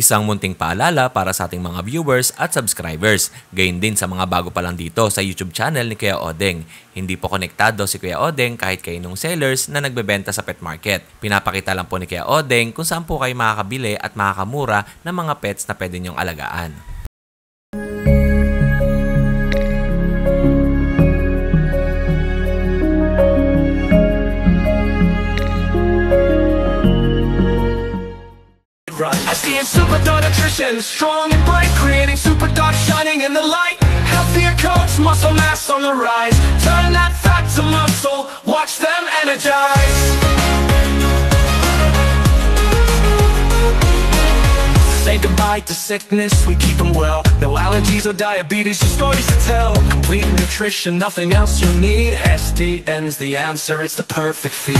Isang munting paalala para sa ating mga viewers at subscribers. Gayon din sa mga bago pa lang dito sa YouTube channel ni Kuya Odeng. Hindi po konektado si Kuya Odeng kahit kaninong sellers na nagbebenta sa pet market. Pinapakita lang po ni Kuya Odeng kung saan po kayo makakabili at makakamura ng mga pets na pwede niyong alagaan. SDN Superdog Nutrition, strong and bright, creating Superdog shining in the light. Healthier coats, muscle mass on the rise. Turn that fat to muscle, watch them energize. Say goodbye to sickness, we keep them well. No allergies or diabetes, your stories to tell. Complete nutrition, nothing else you need. SDN's the answer, it's the perfect feed.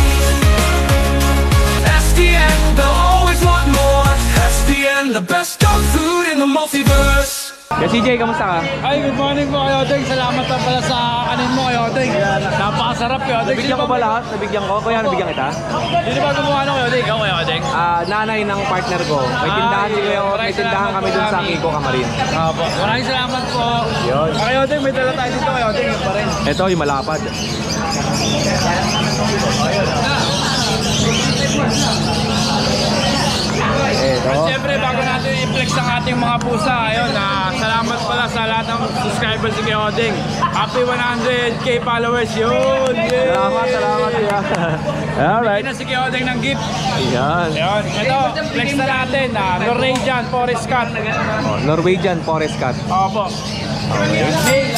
SDN, they'll always want more. SDN, the best dog food in the multiverse. Kasi CJ, kamusta ka? Ay, good morning po Kuya Odeng. Salamat pa pala sa kanin mo Kuya Odeng. Napakasarap Kuya Odeng. Nabigyan ko ba lahat? Nabigyan ko? Kuya, nabigyan kita? Hindi ba gumawa ng Kuya Odeng? Ikaw Kuya Odeng? Nanay ng partner ko. May tindahan si Kuya, may tindahan kami dun sa Kiko Camarin. Opo. Maraming salamat po. Yun. Kuya Odeng, may dala tayo dito Kuya Odeng. Yung pa rin. Ito, yung malapad. At syempre, bago natin i-flex ang ating mga pusa, ayun, salamat pala sa lahat ng subscribers ni Kuya Odeng. Happy 100k followers, yun! Yay! Salamat kuya. Alright. Bigyan na si Kuya Odeng ng gift. Ayan. Ayun, ito, flex na natin, Norwegian Forest Cat. Norwegian Forest Cat. Opo. Male,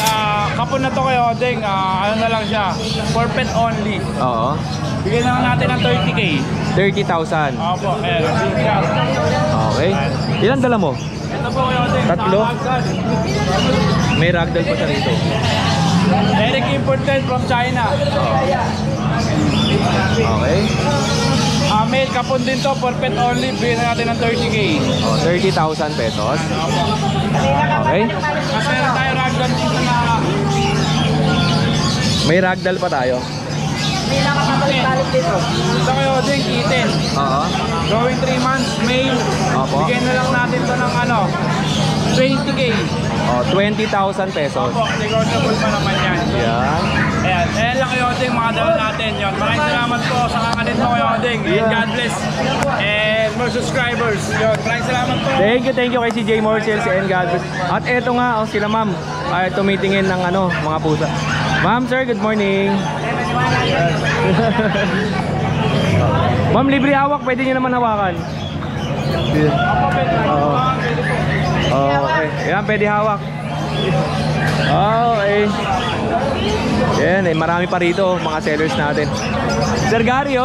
kapon na to Kuya Odeng, ano na lang siya, for pet only. Oo. Bigyan lang natin ng 30k. 30,000. Opo, big cat. Okay. Ilan dala mo? Ito po Kuya Odeng, Tatlo? nakakagad. May ragdoll pa siya rito. Direct imported from China. Okay. Male, kapon din to, for pet only, bigyan na natin ng 30k. 30,000 pesos. Okay. Kasi meron tayo ragdoll dito na May ragdoll pa tayo. ito Kuya Odeng, kitten. Oo. Going 3 months, male. Opo. Bigyan na lang natin to ng 20k. 20,000 pesos. Opo, negotiable pa naman yan. Yan. Ayan lang Kuya Odeng, mga dalaw natin yun. Maraming salamat po sa kakanin mo Kuya Odeng. And God bless. And more subscribers. Yun, maraming salamat po. Thank you kay CJ Morsels and God bless. At eto nga, sila ma'am ay tumitingin ng mga pusa. Ma'am, sir, good morning. Ma'am, libre hawak, pwede niyo naman hawakan. Okay. Yan, pwede hawak. Okay. Yan, marami pa rito, mga sellers natin. Sir Gary,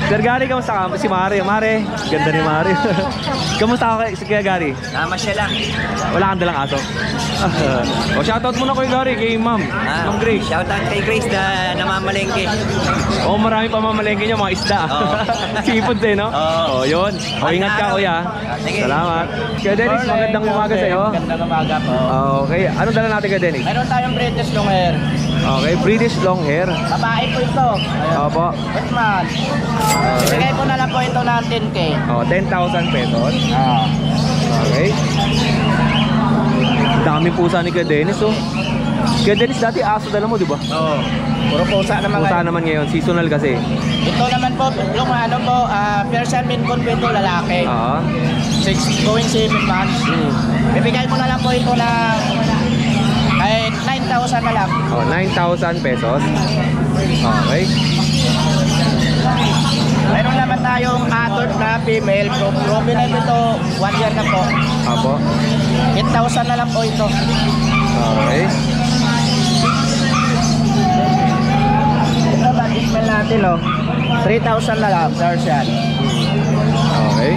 Sir Gary, kamusta ka? Si Mare. Mare, ganda ni Mare. Kamusta ka si Gary? Masya lang. Wala kang dalang aso. Shoutout muna kay Gary, kay Ma'am Grace. Shoutout kay Grace na namamalengke. Marami pa mamalengke niyo, mga isda. Seafood din, no? Yun. Ingat ka, kuya. Sige. Salamat. Kuya Dennis, magandang umaga sa'yo. Magandang umaga po. Okay, anong dala natin kay Dennis? Meron tayong British long hair. Okay, British long hair. Babae po ito. Opo. Batman. Bigay ko na lang po ito ng 10k. 10,000 pesos. Okay. Dami pusa ni Kuya Dennis, Kuya Dennis, dati aso dala mo, di ba? Oo. Puro pusa naman. Pusa naman ngayon, seasonal kasi. Ito naman po, yung Persian Maine Coon po ito, lalaki. 6 going 7 months. Bibigay ko na lang po ito ng 9,000 na lang. 9,000 pesos. Okay. Meron naman tayong adult na female. Proven na ito, 1 year na po. Apo. 8,000 na lang po ito. Okay. Ito ba, email natin 3,000 na lang, Persian. Okay.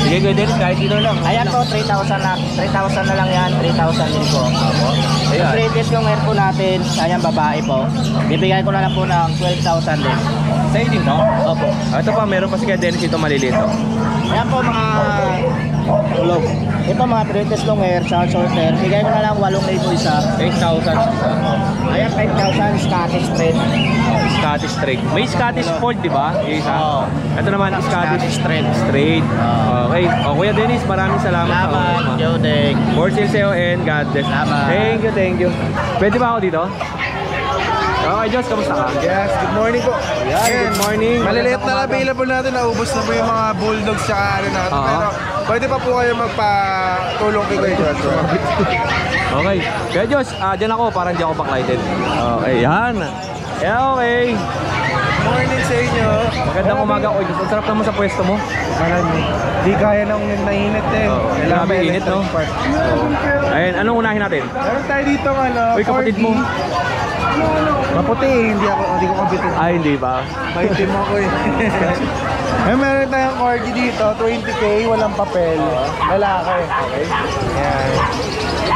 Sige, Kuya Dennis, kahit dito lang. Ayan po, 3,000 na. 3,000 na lang yan, 3,000 din po. Apo. Yung previous yung hair po natin, ayan babae po. Bibigay ko na lang po ng 12,000 din. Sa'yo din, no? Opo. Ito pa, meron pa si Kuya Dennis ito maliliit. Ayan po mga ulog. Ito mga previous long hair, short hair. Bigay ko na lang 8,000 isa. 8,000. Ayan, 5,000 Scottish Trade. Scottish straight. May Scottish fold, di ba? Yung isa. Oo. Ito naman, Scottish Scottish Trade. straight. Okay. O, Kuya Dennis, maraming salamat. Salamat, Kuya Odeng. More sales sa'yo and God bless. Salamat. Thank you. Pwede ba ako dito? Okay, Diyos, kamusta ka? Yes, good morning po. Good morning. Maliliit na available natin, naubos na po yung mga bulldogs tsaka ano natin. Oo. Pero pwede pa po kayo magpatulong kay Kuya Joshua. Okay. Kaya Diyos, dyan ako, parang di ako backlighted. Okay, yan. Yeah, okay. Morning sa inyo. Magandang umaga ko, Diyos. Ang sarap naman sa pwesto mo. Marami. Di kaya nang nainit eh. Kailangan Grabe, may init, no? electric part. Ayun, anong unahin natin? Meron tayo dito ano, Uy, kapatid mo. Maputi eh, hindi ko kabitin. Ay, hindi ba? Maitim ako eh. Meron tayong corgi dito, 20k, walang papel. Lalaki. Okay. Yan.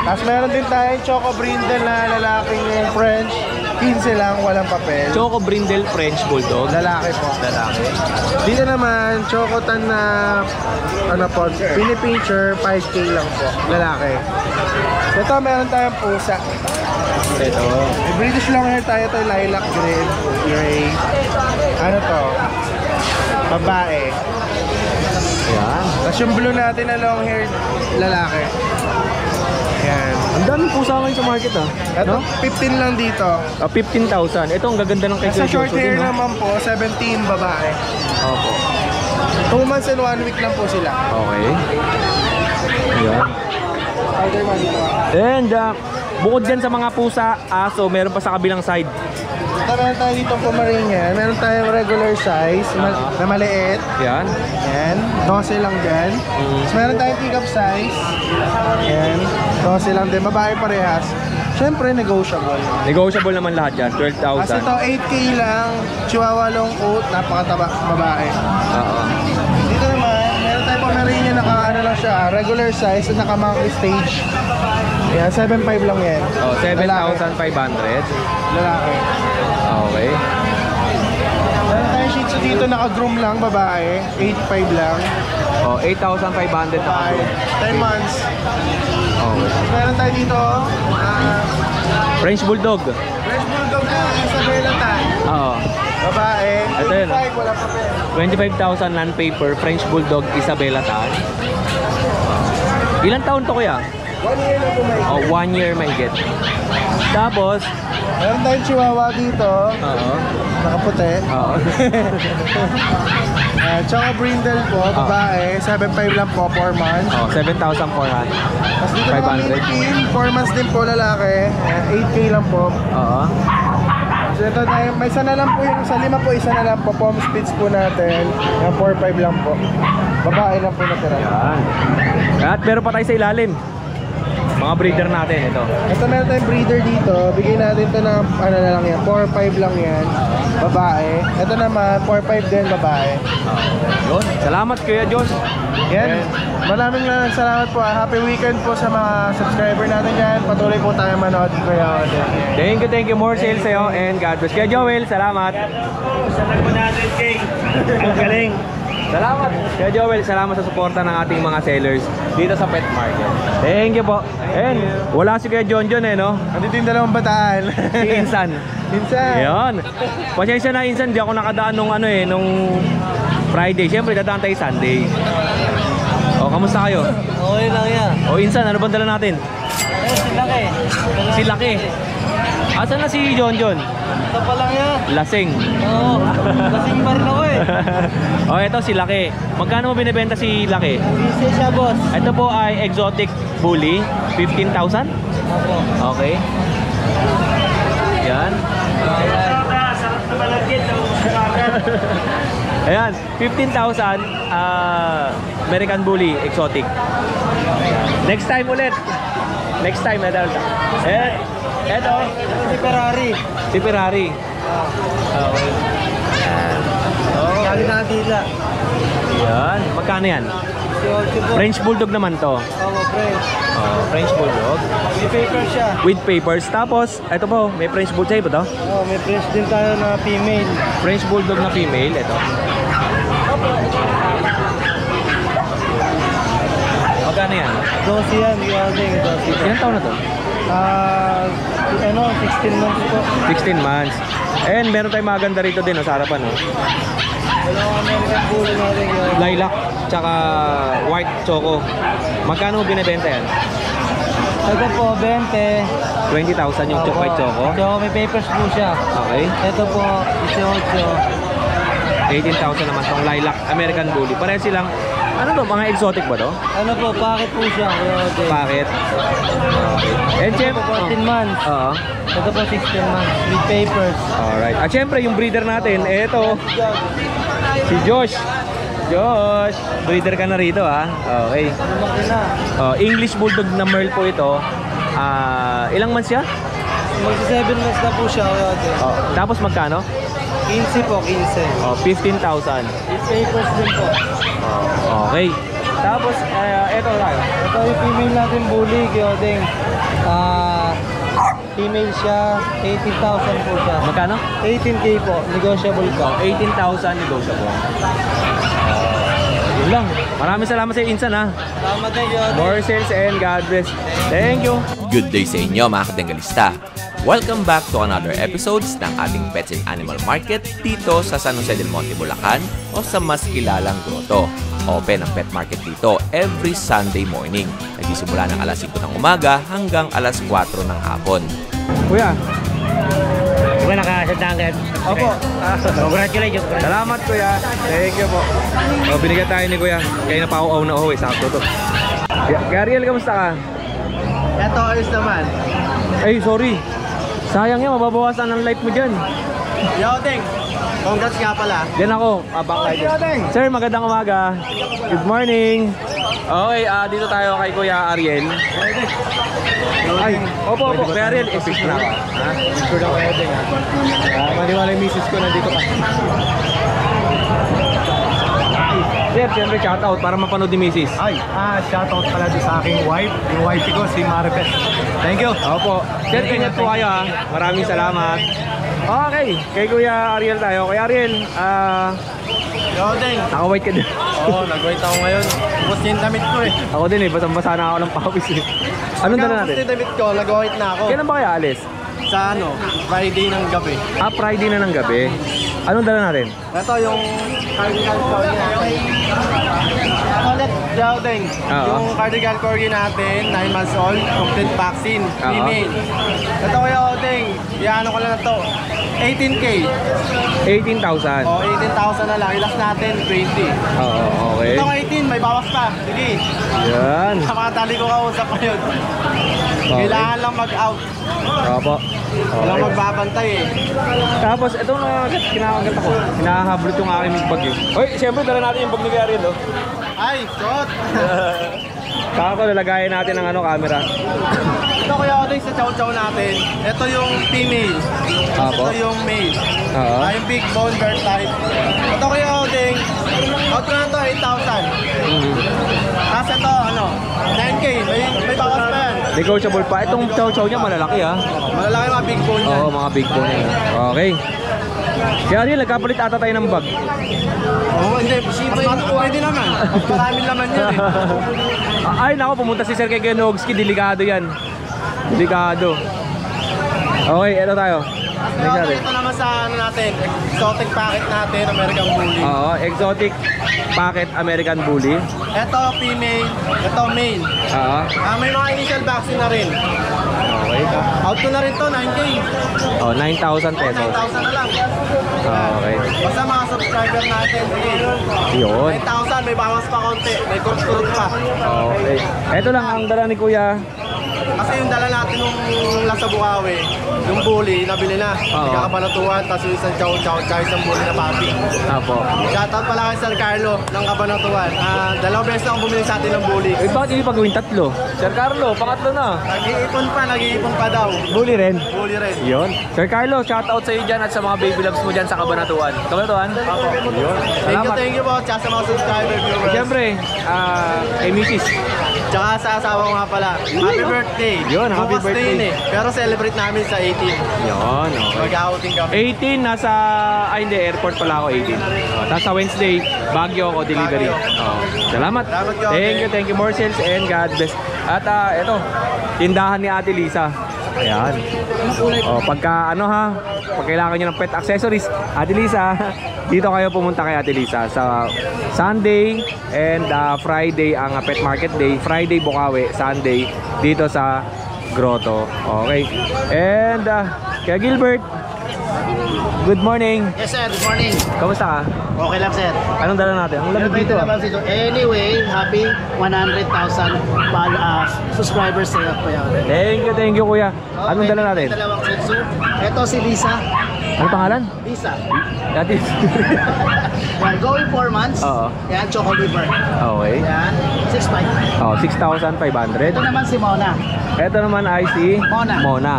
Tapos meron din tayong choco brindle na lalaking French. 15 lang, walang papel. Choco Brindle French Bulldog. Lalaki po. Lalaki. Dito naman, chocotan na ano po, pinipincher, 5k lang po. Lalaki. Ito, meron tayong pusa. Ito. May British long hair tayo, ito lilac green, gray. Ano to? Babae. Ayan. Tapos yung blue natin na long hair, lalaki. Yan. Ang daming pusa ngayon sa market ah. Ito, 15 lang dito. 15,000. Ito ang gaganda ng kay Sa Kuya short Joshua hair din, no? naman po, 17 babae. Opo. 2 months and 1 week lang po sila. Okay. Ayan. Either one dito. And bukod dyan sa mga pusa, aso, meron pa sa kabilang side. Ito, meron tayo dito Pomeranian. Meron tayong regular size na maliit. Yan. Yan, 12 lang dyan. Tapos meron tayong pick-up size. Yan, 12 lang din. Babae parehas. Siyempre, negotiable. Negotiable naman lahat yan. Kasi 12,000. ito, 8K lang. Chihuahua long coat, napakataba, babae. Oo. Dito naman, meron tayong Pomeranian na ano lang siya, regular size at naka-monkey stage. Yan, 7.5 lang yan. Oh, 7,500. Lalaki. Okay. Meron tayong Shih Tzu dito, naka-groom lang, babae. 8.5 lang. Oh, 8,500 na Babae. kaso. 10 months. Okay. Meron tayo dito, French Bulldog. French Bulldog na Isabela tayo. Oo. Babae. Ito yun. 25, wala pa pera. 25,000 non-paper French Bulldog Isabela Tan. Ilang taon to kuya? 1 year na po may. Oh, 1 year may get. Tapos, Meron tayong Chihuahua dito. oo. Nakaputi. Oo. Tsaka Brindle po, babae. 7.5 lang po, 4 months. Oh, 7,400. Tapos dito naman 500. Team, 4 months din po lalaki. 8K lang po. Oo. So ito tayo, may isa na lang po yung, sa 5 po, isa na lang po. Palm Spitz po natin. Yung 4.5 lang po. Babae lang po natira. Yan. At meron pa tayo sa ilalim. Mga breeder natin ito. Ito meron tayong breeder dito. Bigay natin ito ng ano na lang yan. 4.5 lang yan. Babae. Ito naman 4.5 din babae. Yun. Salamat Kuya Josh. Yan. Maraming salamat po. Happy weekend po sa mga subscriber natin dyan. Patuloy po tayo manood. Kuya Odeng. Thank you. More sales sa'yo and God bless. Kuya Joel, salamat. Salamat po natin, King. Ang galing. Salamat. Kuya Joel, salamat sa suporta ng ating mga sellers dito sa pet market. Thank you po. And wala si Kuya John eh, no? Andito yung dalawang bataan. Si Insan. Insan. Ayun. Pasensya na Insan, di ako nakadaan nung nung Friday. Siyempre, dadaan tayo Sunday. O, kamusta kayo? Okay lang yan. O, Insan, ano bang dala natin? Si Laki. Si Laki. Asan na si John? Ito pa lang yan. Lasing. Oo. Kasing bar na ko eh. O, ito si Laki. Magkano mo binibenta si Laki? Busy siya, boss. Ito po ay exotic bully, 15,000. Opo. Okay. Yan. Sarap na malagit. Ayan, 15,000 American bully, exotic. Next time ulit. Next time, eto. Si Ferrari. Si Ferrari. Okay. Sabi na dila. Yan. Magkano yan? Si Olcho po. French Bulldog naman to. Oo, French. French Bulldog. May paper siya. With papers. Tapos, ito po, may French Bulldog. Sa'yo ba to? Oo, may French din tayo na female. French Bulldog na female. Ito. Magkano yan? 12 yan, Odeng. 12. Ilang taon na to? 16 months po. 16 months. And meron tayong maganda rito din, sa harapan. Dalawang American Bully natin yun. Lilac, tsaka white choco. Magkano mo binibenta yan? Ito po, 20. 20,000 yung Opo. white choco. So, may papers po siya. Okay. Ito po, 18. 18,000 naman tong lilac American Bully. Pareho silang, ano to, mga exotic ba to? Ano po, packet po siya. Packet. Okay. And Ito po, 14 months. Oo. Ito po, 16 months. With papers. Alright. At syempre, yung breeder natin, eto. Si Josh. Josh, breeder ka na rito ha. Okay. Lumaki na. English Bulldog na Merle po ito. Ilang months siya? Magsi 7 months na po siya. Tapos magkano? 15 po, 15. 15,000. With papers din po. Okay. Tapos, eto tayo. Ito yung female natin bully, Kyodeng. Female siya, 18,000 po siya. Magkano? 18K po, negotiable pa. 18,000 negotiable. Yun lang. Maraming salamat sa Insan ha. Salamat din, Kyodeng. More sales and God bless. Thank you. Good day sa inyo mga katinggalista. Welcome back to another episodes ng ating Pets and Animal Market dito sa San Jose del Monte, Bulacan o sa mas kilalang grotto. Open ang pet market dito every Sunday morning. Nagsisimula ng alas 5 ng umaga hanggang alas 4 ng hapon. Kuya. Diba nakasadanggan? Opo. Congratulations. Salamat kuya. Thank you po. Binigyan tayo ni kuya. Kaya na pa ako na sakto to. Gabriel, kamusta ka? Ito, ayos naman. Ay, sorry. Sayang yan, mababawasan ang life mo dyan. Kyodeng, congrats nga pala. Yan ako, backlight. Sir, magandang umaga. Good morning. Okay, dito tayo kay Kuya Ariel. Ay, opo. Kuya Ariel, excuse na ako. Ha? Sure na Kyodeng ha. Maniwala yung misis ko nandito ka. Sir, siyempre shoutout para mapanood ni Mrs. Ay, shoutout pala din sa aking wife. Yung wife ko, si Maripet. Thank you. Opo. Sir, ingat po kayo ha. Maraming salamat. Okay, kay Kuya Ariel tayo. Kuya Ariel, Kyodeng. naka-white ka din. Oo, nag-wait ako ngayon. Tapos yung damit ko eh. Ako din eh, basang-basa na ako ng pawis eh. Anong dala natin? Yung damit ko, nag-wait na ako. Kailan ba kaya alis? Sa Friday ng gabi. Friday na ng gabi. Anong dala natin? Ito yung cardigan corgi natin. Ulit, Kyodeng. Oo. Yung cardigan corgi natin, 9 months old, complete vaccine, female. Ito Kyodeng, iano ko lang na to. 18K. 18,000. O, 18,000 na lang. Ilas natin, 20. Oo, okay. Ito 18, may bawas pa. Sige. Yan. Sa mga tali ko kausap pa yun. Kailangan lang mag-out. Opo. Walang Okay. magbabantay eh. Tapos, itong kinakagat ako. Hinahablot yung aking bag eh. Uy, siyempre, dala natin yung bag ni Ariel, oh. Ay, shot! Saka ko lalagayin natin ng camera. Ito kuya Odeng sa chow-chow natin. Ito yung female. Tapos Apo. ito yung male. Oo. Yung big bone bird type. Ito kuya Odeng. Out ko na ito, 8,000. Tapos ito, 9K. May bawas pa yan. Negotiable pa. Itong chow-chow niya malalaki ha. Malalaki mga big bone yan. Oo, mga big bone yan. Okay. Kaya Ariel, nagkapalit ata tayo ng bag. Oo, hindi. Pwede naman. Maraming laman yun eh. Ay, nako, pumunta si Sir kay Genogski. Delikado yan. Delikado. Okay, ito tayo. Ito naman sa natin, exotic packet natin, American Bully. Oo, exotic packet American Bully. Ito female, ito male. Oo. May mga initial vaccine na rin. Okay. Out ko na rin to, 9K. Oh, 9,000 pesos. 9,000 na lang. Okay. Basta mga subscriber natin, sige. Yun. 9,000, may bawas pa konti. May kurot pa. Okay. Ito lang ang dala ni Kuya. Kasi yung dala natin nung nasa Bukawi, yung bully, nabili na. Oo. Nagkakabanatuan, tapos yung isang chow-chow, tsaka isang bully na papi. Apo. Shoutout pala kay Sir Carlo ng Kabanatuan. Dalawang beses na akong bumili sa atin ng bully. Eh, bakit hindi pa gawin tatlo? Sir Carlo, pangatlo na. Nag-iipon pa daw. Bully rin. Bully rin. Yun. Sir Carlo, shoutout sa iyo dyan at sa mga baby loves mo dyan sa Kabanatuan. Kabanatuan? Yun. Salamat. Thank you po, tsaka sa mga subscriber viewers. Siyempre, kay Mrs. Tsaka sa asawa ko nga pala. Happy birthday. Yun, happy Bukas birthday. na yun eh. Pero celebrate namin sa 18. Yun, okay. Mag-outing kami. 18, nasa, hindi, airport pala ako 18. Tapos sa Wednesday, Baguio ako delivery. Baguio. Salamat. Salamat, Joe. Thank you, more sales and God bless. At ito, tindahan ni Ate Lisa. Ayan. O, pagka ano ha, pag kailangan nyo ng pet accessories, Ate Lisa, dito kayo pumunta kay Ate Lisa sa Sunday and Friday ang pet market day. Friday Bukawi, Sunday dito sa Grotto. Okay. And kaya Gilbert, good morning. Yes sir, good morning. Kamusta ka? Okay lang sir. Anong dala natin? Ang lamig dito. Anyway, happy 100,000 subscribers sa'yo kuya. Thank you kuya. Anong dala natin? Dalawang Shih Tzu. Ito si Lisa. Ano pangalan? Lisa. Dati. Yan, going 4 months. Oo. Yan, choco liver. Okay. Yan, 6.5. Oh, 6,500. Ito naman si Mona. Ito naman ay si Mona.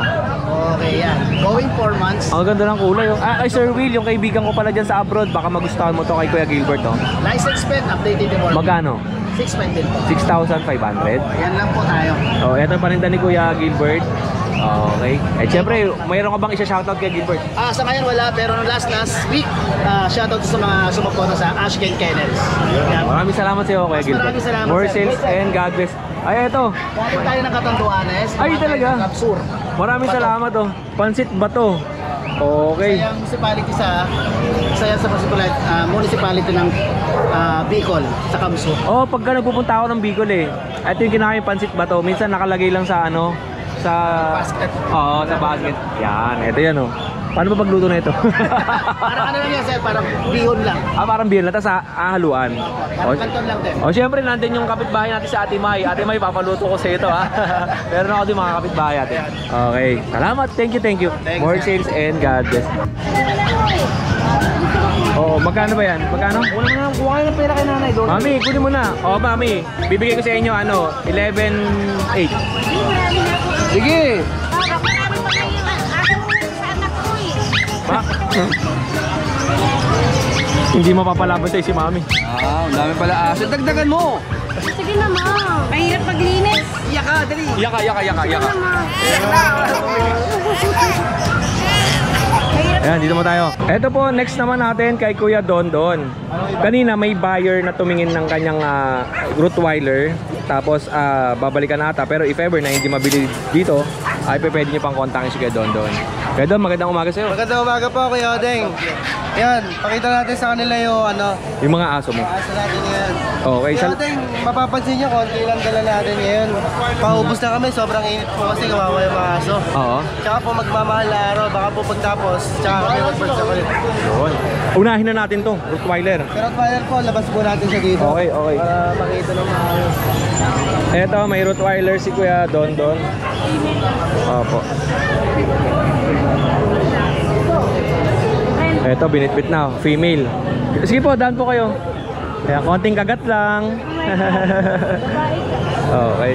Okay, yan. Going 4 months. Ang ganda ng kulay. Kay Sir Will, yung kaibigan ko pala dyan sa abroad. Baka magustuhan mo to kay Kuya Gilbert, no? License pet, updated din. Magkano? 6.5 din po. 6,500. Yan lang po tayo. Oh, ito paninda ni Kuya Gilbert. Okay. Eh, syempre, mayroon ka bang isa-shoutout kay Gilbert? Sa ngayon wala, pero nung last week, shoutout sa mga sumuporta sa Ashken Kennels. Yan. Maraming salamat sa iyo, Kuya Gilbert. Maraming salamat, More sir. sales and God bless. Ay, ito. Dati tayo ng Catanduanes. Ay, talaga? Kapsur. Maraming salamat, oh. Pansit Bato. Okay. Sa municipality municipality ng Bicol sa Kamsur. Oh, pagka nagpupunta ako ng Bicol eh. Ito yung kinakain Pansit Bato. Minsan nakalagay lang sa ano, sa Basket. Oo, sa basket. Yan, ito yan oh. Paano ba pagluto na ito? Parang ano lang yan sir, parang bihon lang. Parang beer na, tapos haluan. Parang kanton lang din. Syempre nandun yung kapitbahay natin sa Ate May. Ate May, papaluto ko sa ito ha. Meron ako din mga kapitbahay natin. Okay, salamat. Thank you. Thanks, More sir. sales and God bless. Magkano ba yan? Magkano? Kuha na ng pera kay nanay doon. Mami, kunin mo na. Mami, bibigay ko sa inyo 11,800. Sige. Hindi mapapalaban sa'yo si Mami. Ang dami pala aso. Dagdagan mo! Sige naman. Mahirap maglinis. Iyak ka, dali. Yaka. Ayan, dito mo tayo. Ito po, next naman natin kay Kuya Dondon. Kanina may buyer na tumingin ng kanyang Rottweiler. Tapos babalikan ata. Pero if ever na hindi mabili dito, ay pwede nyo pang kontakin si Kuya Dondon. Kuya Don, magandang umaga sa'yo. Magandang umaga po, Kuya Odeng. Yan, pakita natin sa kanila Yung mga aso mo. aso natin ngayon. Okay, Kuya Odeng, mapapansin nyo, konti lang dala natin ngayon. Paubos na kami, sobrang init po kasi kawawa yung mga aso. Oo. Tsaka po magmamahal na araw, baka po pagtapos, tsaka kami magbagsak ulit. Yun. Unahin na natin to, Rottweiler. Pero Rottweiler po, labas po natin siya dito. Okay. Para makita ng maayos. Eto, may Rottweiler si Kuya Dondon. Opo. Eto, binitbit na. Female. Sige po, daan po kayo. Kaya konting kagat lang. Okay.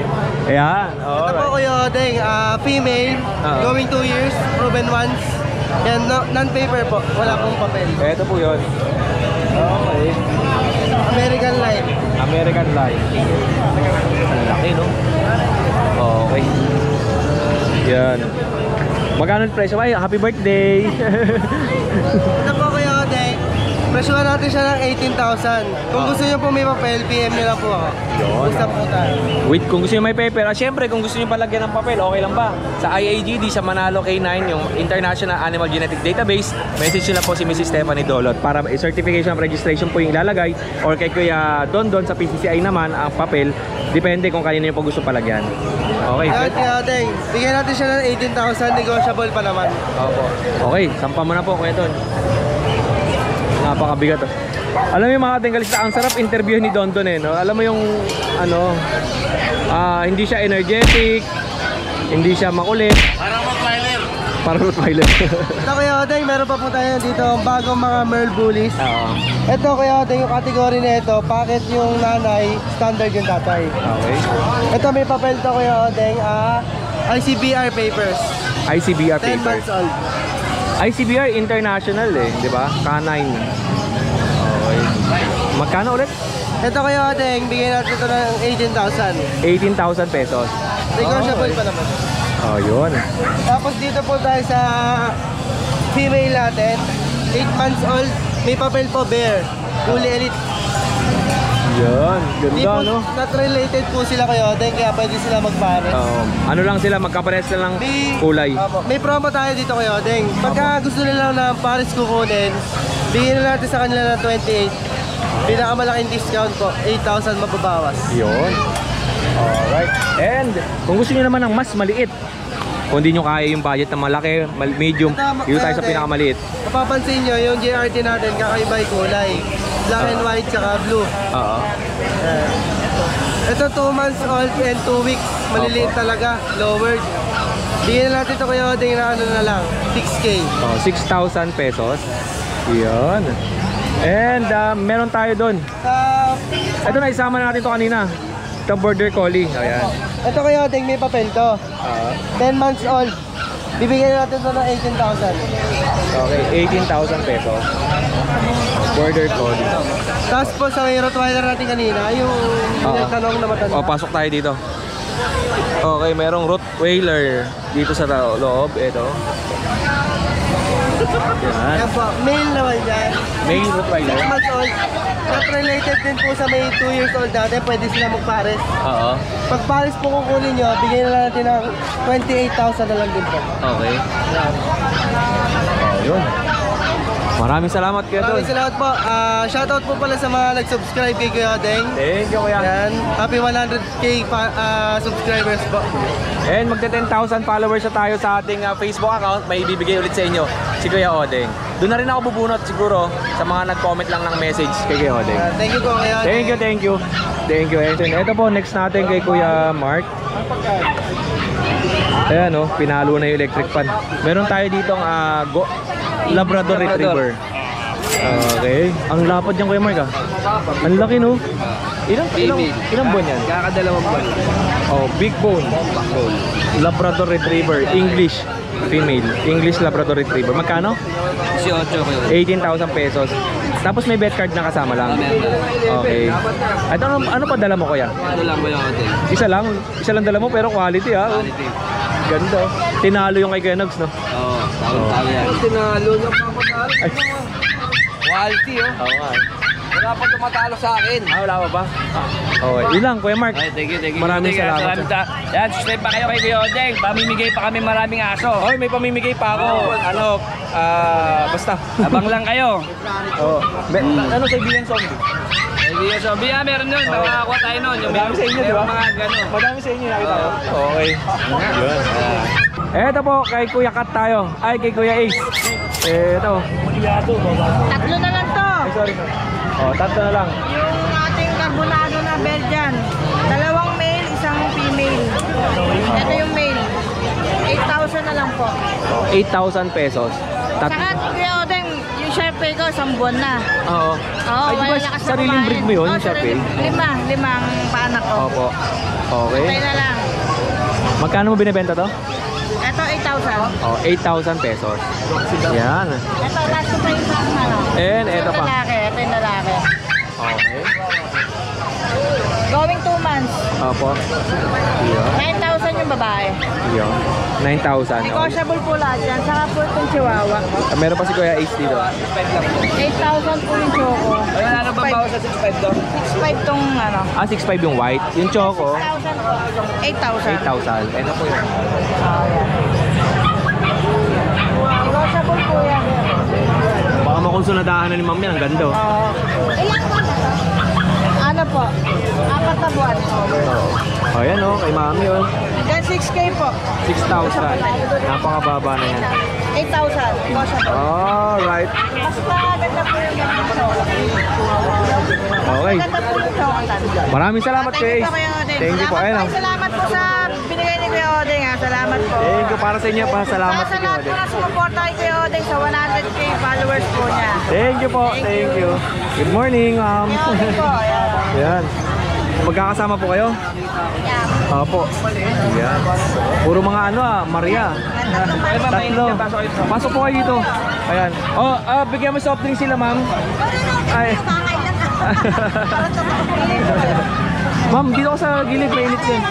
Ayan. Ito po, Kuya Odeng, female, going 2 years, proven once. Yan, non-paper po, wala pong papel. Eto po yun. Okay. American Life. American Life. Ang laki, no? Okay. Yan. Magkano yung presyo? Ay, happy birthday! Ito po, Kuya Odeng, presyohan natin siya ng 18,000. Kung gusto niyo po may papel, PM niyo lang po ako. Yun. Gusto po tayo. Wait, kung gusto nyo may paper, syempre kung gusto nyo palagyan ng papel, okay lang ba? Sa IAGD, sa Manalo K9, yung International Animal Genetic Database, message nyo lang po si Mrs. Stephanie Dolot para certification of registration po yung ilalagay, or kay Kuya Dondon sa PCCI naman, ang papel, depende kung kanino yung po gusto palagyan. Okay, Yan, Kuya Odeng, bigyan natin siya ng 18,000, negotiable pa naman. Opo. Okay, sampa mo na po, Kuya Don. Napakabigat to. Alam mo yung mga ating kalista, ang sarap interview ni Dondon eh, no? Alam mo yung, hindi siya energetic, hindi siya makulit. Parang Rottweiler. Ito, Kuya Odeng, meron pa po tayo dito bagong mga Merle Bullies. Oo. Ito, Kuya Odeng, yung category na ito, packet yung nanay, standard yung tatay. Okay. Ito, may papel to, Kuya Odeng, ICBR papers. ICBR 10 paper. months old. ICBR international eh, di ba? Canine. Okay. Magkano ulit? Ito, Kuya Odeng, bigyan natin ito ng 18,000. 18,000 pesos. Negotiable pa naman. Oh, yun. Tapos dito po tayo sa female natin, 8 months old, may papel po, bear, fully elite. Yan, Hindi ganda po, no? not related po sila kay Odeng, kaya pwede sila magpares. Ano lang sila, magkapares na lang kulay. Opo, may promo tayo dito kay Odeng. Pagka gusto nila ng pares kukunin, bigyan na natin sa kanila ng 28. Pinakamalaking discount po, 8,000 mababawas. Yun. Alright. And kung gusto niyo naman ng mas maliit, kung hindi nyo kaya yung budget na malaki, medium, dito tayo sa pinakamaliit. Mapapansin nyo, yung JRT natin, kakaiba yung kulay. Black and white, tsaka blue. Oo. Ito 2 months old and 2 weeks. Maliliit talaga, lowered. Bigyan na natin ito kay Odeng na ano na lang, 6K. 6,000 pesos. Yun. And meron tayo doon. Ito na, isama na natin to kanina. Ito border collie. Ayan. Ito kay Odeng, may papel to. 10 months old. Bibigyan natin ito ng 18,000. Okay, 18,000 pesos. Border collie. Tapos po sa may Rottweiler natin kanina, yung tanong na matanda. Pasok tayo dito. Okay, merong Rottweiler dito sa loob. Ito. Yan. Yan po, male naman yan. Male Rottweiler. 10 months old. Not related din po sa may 2 years old natin, pwede sila magpares. Oo. Pag pares po kukunin nyo, bigyan na natin ng 28,000 na lang din po. Okay. Yun. Maraming salamat Kuya Tol. Maraming salamat po. Shoutout po pala sa mga nag-subscribe kay Kuya Odeng. Thank you Kuya. Yan. Happy 100k subscribers po. And magta 10,000 followers na tayo sa ating Facebook account. May ibibigay ulit sa inyo si Kuya Odeng. Doon na rin ako bubunot siguro sa mga nag-comment lang ng message kay Kuya Odeng. Thank you po Kuya Odeng. Thank you, thank you. Thank you. And ito po, next natin kay Kuya Mark. Ayan oh, pinalo na yung electric fan. Meron tayo ditong Labrador Retriever. Okay. Ang lapad niyan Kuya Mark ah. Ang laki no. Ilang buwan yan? Kakadalawang buwan. Oh, big bone. Labrador Retriever, English female. English Labrador Retriever. Magkano? 18 ko yun. 18,000 pesos. Tapos may bet card na kasama lang. Okay. At ano pa dala mo Kuya? Ano lang ba yung hotel? Isa lang dala mo pero quality ha. Quality. Ganda. Tinalo yung kay Kenox no? Oo, tawag yan. Tinalo na papatalo. Ay, Quality oh. oo nga. Wala pa tumatalo sa akin. Wala pa ba? Okay, ilang Kuya Mark? Ay, thank you. Maraming salamat. Yan, subscribe pa kayo kay Kuya Odeng. Pamimigay pa kami maraming aso. Oy, may pamimigay pa ako. Basta. Abang lang kayo. Oh. Ano kaibigan zombie? Kaibigan so, meron nun. Makakakuha tayo nun. Yung Madami sa inyo, di ba? Mga gano'n. Madami sa inyo nakita ko. Okay. Yun. Eto po, kay Kuya Kat tayo. Ay, kay Kuya Ace. Eto. Tatlo na lang to. Ay, sorry. Oh, tatlo na lang. Yung ating carbonado na Belgian. 2 male, 1 female. Ito yung male. 8,000 na lang po. 8,000 pesos. Saka Kuya Odeng, yung Sharpei ko, 1 buwan na. Oo. Oo, Ay, di ba wala lakas na sariling kumain. breed mo yun, Oo, yung Sharpei? Lima ang paanak ko. Opo. Okay. Okay na lang. Magkano mo binibenta to? Ito 8,000. Oh, 8,000 pesos. Yan. Ito, last ko pa yung sa ano. And eto pa. Ito yung lalaki. Okay. Going 2 months. Opo. Yan. 9,000 yung babae. Yan. 9,000. Negotiable po lahat yan. Saka po itong chihuahua. Meron pa si Kuya Ace dito. 8,000 po yung choco. Ayun, ano ba bawas sa 6.5 doon? 6,500 tong ano. 6,500 yung white. Yung choco, 6,000 po. 8,000. 8,000. Ito po yun. Negotiable po yan. Baka makonsuladahan na ni Ma'am yan. Ang ganda. Ilang buwan na to? Ano po? 4 na buwan. Oh, ayan oh. Kay Mami oh. Hanggang 6K po. 6,000. Napakababa na yan. 8,000. Negotiable. Alright. Mas maganda po yung Okay. Maganda po yung chocolate. Maraming salamat kay Thank you Ace. po Kuya Odeng. Thank you po. Ayan oh. Salamat po sa binigay ni Kuya Odeng. Salamat po. Thank you para sa inyo. Salamat Sa sa lahat po inyo. na sumuporta kay Kuya Odeng sa 100K followers po niya. Thank you po. Thank you. Good morning, Ma'am. Kuya Odeng po. Ayan. Yan. Magkakasama po kayo? Opo. Yan. Puro mga Maria. Tatlo. Pasok po kayo dito. Ayan. Oh, bigyan mo soft drink sila, Ma'am. Ay. Ma'am, dito ko sa gilid, mainit din.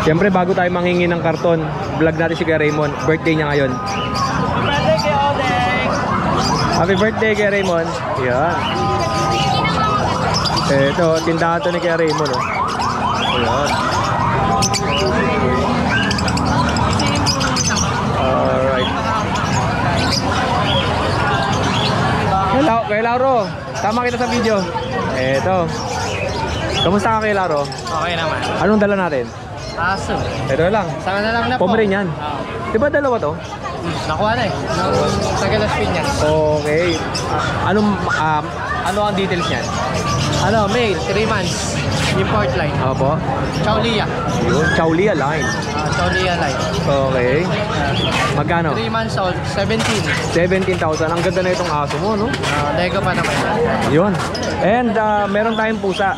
Siyempre, bago tayo manghingi ng karton, vlog natin si Kuya Raymond. Birthday niya ngayon. Birthday Kuya Odeng. Happy birthday, Kuya Raymond. Yan. Ito, tindahan to ni Kuya Raymond, oh. Ayan. Alright. Hello, Kuya Lauro. Tama kita sa video. Ito. Kamusta ka, Kuya Lauro? Okay naman. Anong dala natin? Aso. Ito lang. Saka na lang na po. Pomeranian. Diba dalawa to? Nakuha na eh. Sa Galas Piñas. Okay. Ano ang details niyan? Ano, male, 3 months. Import line. Opo. Chaulia. Yun, Chaulia line. Chaulia line. Okay. Magkano? 3 months old, 17. 17,000. Ang ganda na itong aso mo, no? Lego pa naman. Yun. And meron tayong pusa.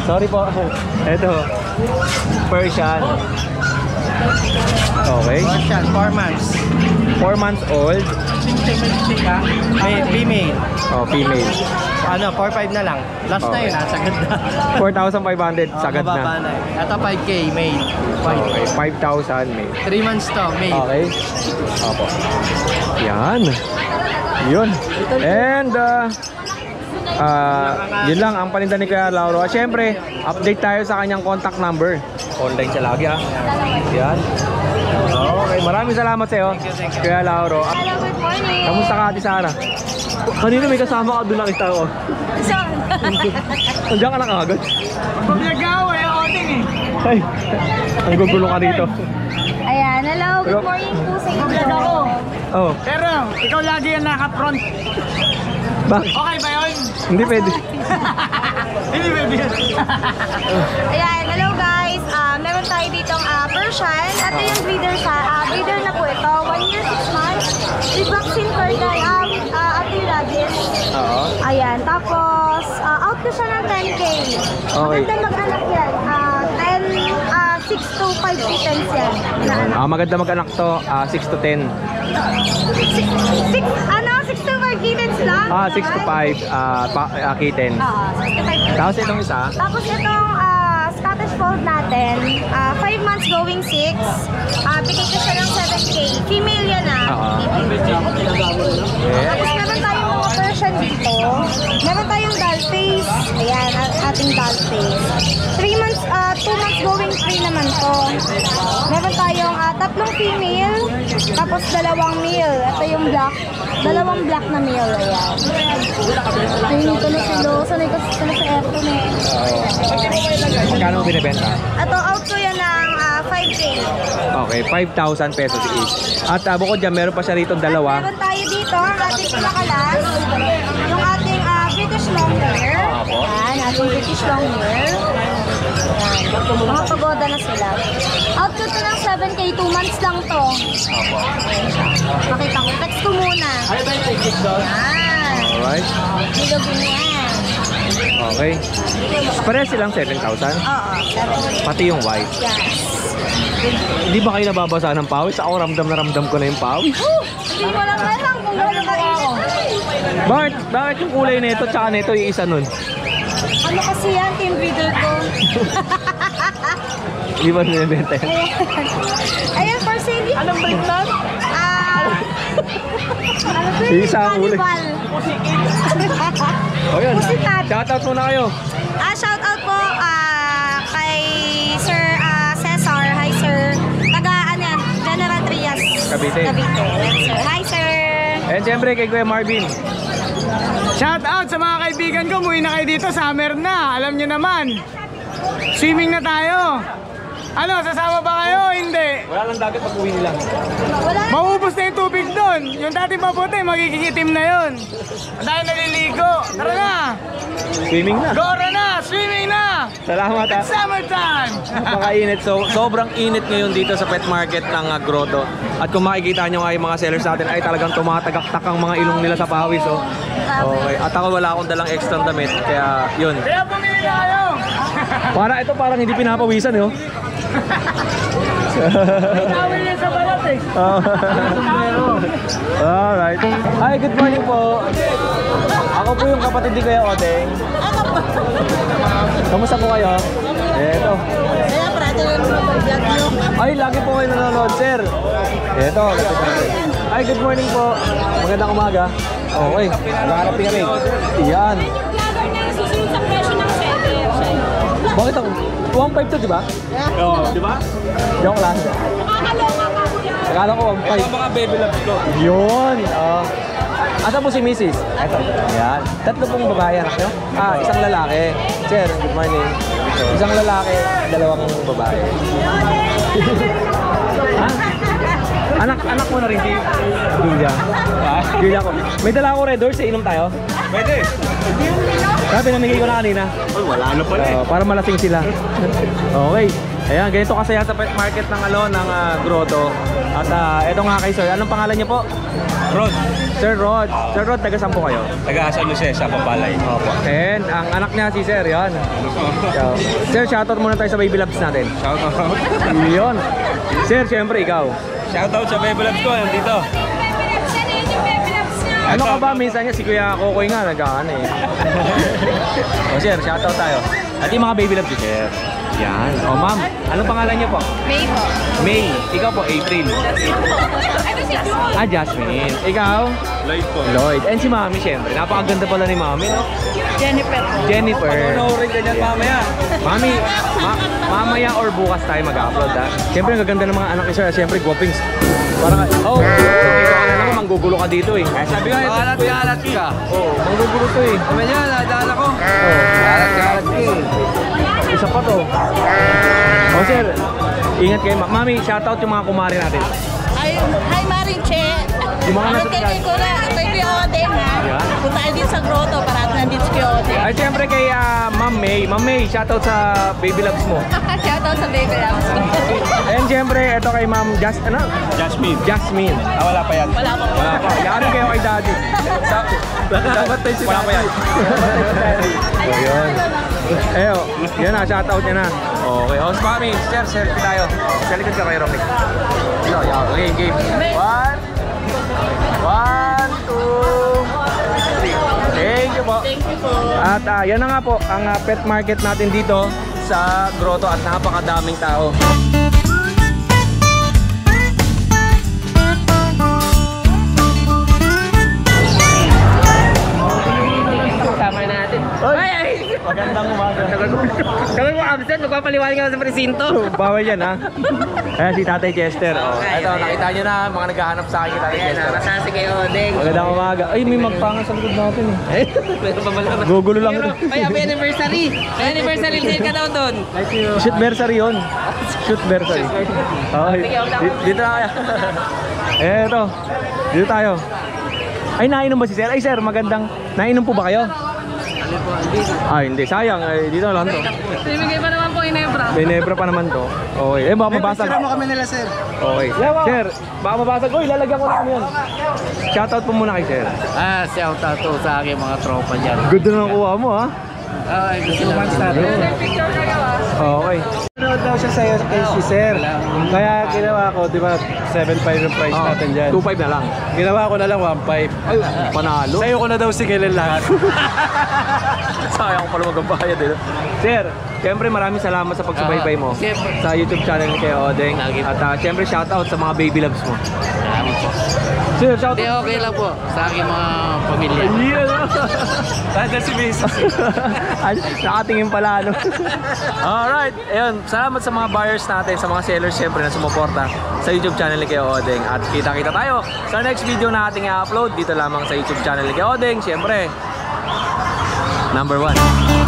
Sorry po. Ito. Persian. Okay. Persian, 4 months. 4 months old. Female. Oh, female. Ano, 4-5 na lang. Last na yun, sagad na. 4,500. Sagad Mababa na. Ito 5K, male. Okay. 5,000 male. 3 months to, male. Okay. Opo. Yan. Yun. And yun lang ang paninda ni Kuya Lauro. At syempre, update tayo sa kanyang contact number. Online siya lagi, ah. Yan. Okay, maraming salamat sa iyo, Kuya Lauro. Hello, good morning. Kamusta ka, Ate Sara? Kanina may kasama ka, doon nakita ko. Saan? Nandiyan ka na kagad. Pag-nagawa eh, Oding eh. Ay, ang gugulo ka dito. Ayan, hello, good morning po sa inyo. Oh, Pero, ikaw lagi yung naka-front. bakit? Okay ba yun? Hindi pwede. Hindi pwede yun. Ayan, hello guys. Meron tayo ditong Persian. Ito yung breeder na po ito. 1 year, 6 months. With vaccine for the anti-rabies. Oo. Ayan, tapos out ko siya ng 10K. Okay. Maganda mag-anak yan. 6 to 5 kittens yan. Maganda mag-anak to, 6 to 10. 6 to 5 kittens lang. 6 to 5 kitten. 6 to 5 Tapos itong isa, Tapos itong Scottish Fold natin, 5 months going 6. Bigay ko siya ng 7K. Female yan yeah. Tapos meron tayong mga Persian dito. Meron tayong doll face. Ayan, ating doll face. 2 months going 3 naman to. Meron tayong 3 female, tapos 2 male. Ito yung black. 2 black na male. Ayan. Ayun ko na silo. Sanay ko sa aircon eh. magkano mo binibenta? Ito, out ko yan ng 5K. Okay, 5,000 pesos each. At bukod dyan, meron pa siya rito dalawa. Meron tayo dito ang ating pinakalas. Yung ating British Longhair. Ayan, ating British Longhair. Ayan, mga pagoda na sila. Out ko to ng 7K, 2 months lang to. Pakita ko, text ko muna. Ayan. Alright. Nilogin yan. Okay. Pareha silang 7,000. Oo, 7K. Pati yung white. Yes. Hindi ba kayo nababasa ng pawis? Ako ramdam na ramdam ko na yung pawis. Hindi mo lang alam kung gano'n ka Bakit yung kulay nito tsaka nito yung isa nun? Ano kasi yan, team breeder ko. Hindi ba binibenta yan? Ayan, for sale. Anong breed lang? Ano to Yung isa ang kulay. Carnival. O yun, Pusitat. shoutout muna kayo. Shout out po kay Sir Cesar. Hi, sir. General Trias. Cavite. Yes, sir. Hi, sir. And siyempre kay Kuya Marvin. Shout out sa mga kaibigan ko, umuwi na kayo dito, summer na, alam nyo naman. Swimming na tayo. Ano, sasama ba kayo? Hindi. Wala lang dagat pag uwi nila. Wala na. Maubos na yung tubig doon. Yung dating maputi, magiging itim na yun. Dahil naliligo. Tara na. Swimming na. Gora na. Swimming na. Salamat ha. It's summertime. Napakainit. So, sobrang init ngayon dito sa pet market ng Grotto. At kung makikita nyo nga yung mga sellers natin ay talagang tumatagaktak ang mga ilong nila sa pawis. Oh. Okay. At ako wala akong dalang extra damit. Kaya yun. Kaya bumili tayo. Parang hindi pinapawisan eh. Oh. Tawil niya sa balat eh. Alright. Hi, good morning po. Ako po yung kapatid ni Kuya Odeng. Kamusta po kayo? Eto. Kaya parati na naman vlog nyo. Ay, lagi po kayo nanonood, sir. Eto. Hi, good morning po. Magandang umaga. Okay. Nakakarap kami. Yan. Bakit ako? 1.5 to, di ba? Oo, di ba? Joke lang. Akala ko 1.5. Ito ang mga baby loves ko. Yun! Asan po si Mrs.? Ito. Ayan. Tatlo pong babae anak nyo? Isang lalaki. Sir, good morning. Isang lalaki, dalawang babae. Ha? Anak mo na rin si Julia. Julia ko. May dala ko Red Horse, inom tayo? Pwede. Sabi namigay ko na kanina. Ay, wala na pala eh. Para malasing sila. Okay. Ayan, ganito kasaya sa pet market ng ng Grotto. At eto nga kay sir, anong pangalan niyo po? Rod, Sir Rod. Sir Rod, taga saan po kayo? taga San Jose sa Papalay. Opo. And ang anak niya si Sir, yan. So, sir, shoutout muna tayo sa baby loves natin. Shout out. Yun. Sir, syempre ikaw. Shout out sa baby loves ko, nandito. Ano ka ba? Minsan niya si Kuya Kokoy nga nag-ano eh. O sir, shoutout tayo. At yung mga baby loves, sir. Yan. O ma'am, anong pangalan niyo po? May po. May. Ikaw po, April. Jasmine. Ikaw? Lloyd po. Lloyd. And si Mami, syempre. Napakaganda pala ni Mami, no? Jennifer. Jennifer. Panoorin ka dyan mamaya. Mami, mamaya or bukas tayo mag-upload, ha? Syempre, ang gaganda ng mga anak ni sir. Syempre, guwapings. Parang, ikaw ka na naman, manggugulo ka dito, eh. Sabi nga, alat ka. Oo, manggugulo to, eh. Sabi niya, nadala ko. Alat ka, eh. Isa pa to. O, sir, ingat kayo. Mami, shoutout yung mga kumari natin. Hi Marinche! Yung mga nasa Kay Kuya Odeng ha. Yeah. Punta tayo din sa grotto para nandito si Kuya Odeng. Ay, siyempre kay Ma'am May. Ma'am May, shoutout sa baby loves mo. Shoutout sa baby loves ko. And siyempre, ito kay Ma'am Jasmine. Jasmine. Wala pa yan. Wala pa. Wala pa. Yakin kayo kay Daddy. Dapat tayo sila. Wala pa yan. So, yun. Yan na, shoutout niya na. Okay, host Mami. Sir, selfie tayo. Sa likod ka kay Romic. Okay, game. 1, 2, 3. Thank you po. Thank you po. At yan na nga po ang pet market natin dito sa Grotto at napakadaming tao. Tama natin. Magandang umaga. Sabi mo absent, magpapaliwanag ka sa presinto. Bawal yan, ha? Ayan si Tatay Chester. Ito, nakita nyo na mga naghahanap sa akin, Tatay Ayan, Chester. nasa si Kuya Odeng. Magandang umaga. Ay, may magpangan sa likod natin, eh. Meron pa malaman. Gugulo lang ito. Ay, happy anniversary! May anniversary sale ka daw doon. Shootversary yun. Shootversary. Okay. Dito na kaya. Eto. Dito tayo. Ay, nainom ba si Sir? Ay, Sir, magandang. Nainom po ba kayo? Ay, hindi. Sayang. Ay, dito na lang to. Bibigay pa naman po Inebra. May nebra pa naman to. Okay. Eh, baka mabasag. Sira mo kami nila, sir. Okay. Sir, baka mabasag. Uy, lalagyan ko na kami yun. Shoutout po muna kay Sir. Shoutout to sa aking mga tropa dyan. Good na nakuha mo, ha? Ay, gusto naman sa Okay. Nanood daw siya sa'yo kay si sir. Kaya ginawa ko, di ba, 7.5 yung price natin dyan. 2.5 na lang. Ginawa ko na lang 1.5. Ay, panalo. Sa'yo ko na daw sigilan lahat. Sayang ko pala magbabayad eh. Sir, siyempre maraming salamat sa pagsubaybay mo sa YouTube channel ni Kuya Odeng. At siyempre shoutout sa mga baby loves mo. Sir, shoutout. okay lang po sa aking mga pamilya. Nandiyan si Mrs. Nakatingin pala, ano? Alright, ayun. Salamat sa mga buyers natin, sa mga sellers siyempre na sumuporta sa YouTube channel ni Kuya Odeng. At kita-kita tayo sa next video na ating i-upload dito lamang sa YouTube channel ni Kuya Odeng. Siyempre, #1.